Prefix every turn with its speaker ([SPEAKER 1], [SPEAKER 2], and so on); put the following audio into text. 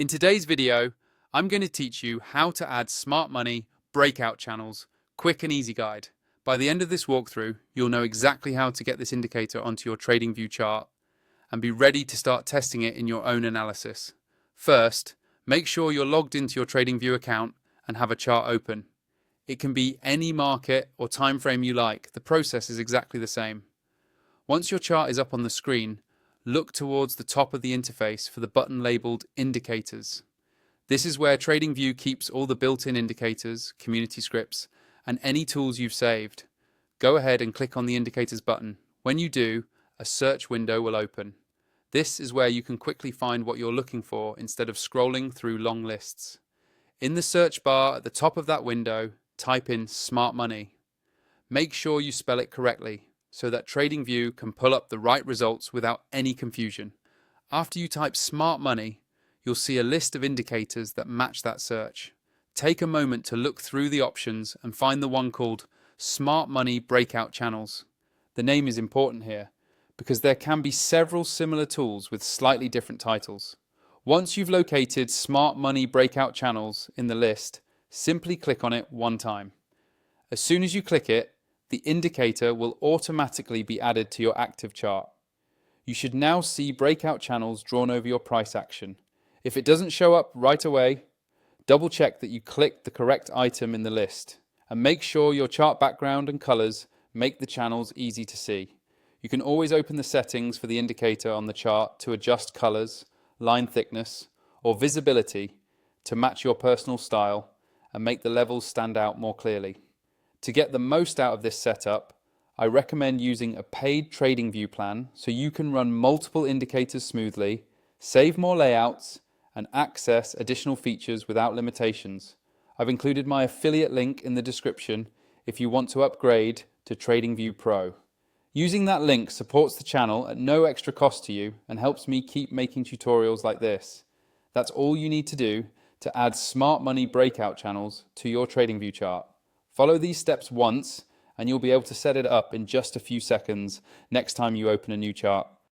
[SPEAKER 1] In today's video, I'm going to teach you how to add Smart Money Breakout Channels, quick and easy guide. By the end of this walkthrough, you'll know exactly how to get this indicator onto your Tradingview chart and be ready to start testing it in your own analysis. First, make sure you're logged into your Tradingview account and have a chart open. It can be any market or time frame you like. The process is exactly the same. Once your chart is up on the screen, look towards the top of the interface for the button labeled Indicators. This is where Tradingview keeps all the built-in indicators, community scripts, and any tools you've saved. Go ahead and click on the Indicators button. When you do, a search window will open. This is where you can quickly find what you're looking for instead of scrolling through long lists. In the search bar at the top of that window, type in Smart Money. Make sure you spell it correctly, so that Tradingview can pull up the right results without any confusion. After you type Smart Money, you'll see a list of indicators that match that search. Take a moment to look through the options and find the one called Smart Money Breakout Channels. The name is important here because there can be several similar tools with slightly different titles. Once you've located Smart Money Breakout Channels in the list, simply click on it one time. As soon as you click it, the indicator will automatically be added to your active chart. You should now see breakout channels drawn over your price action. If it doesn't show up right away, double check that you clicked the correct item in the list, and make sure your chart background and colors make the channels easy to see. You can always open the settings for the indicator on the chart to adjust colors, line thickness, or visibility to match your personal style and make the levels stand out more clearly. To get the most out of this setup, I recommend using a paid Tradingview plan so you can run multiple indicators smoothly, save more layouts, and access additional features without limitations. I've included my affiliate link in the description if you want to upgrade to Tradingview Pro. Using that link supports the channel at no extra cost to you and helps me keep making tutorials like this. That's all you need to do to add Smart Money Breakout Channels to your Tradingview chart. Follow these steps once and you'll be able to set it up in just a few seconds next time you open a new chart.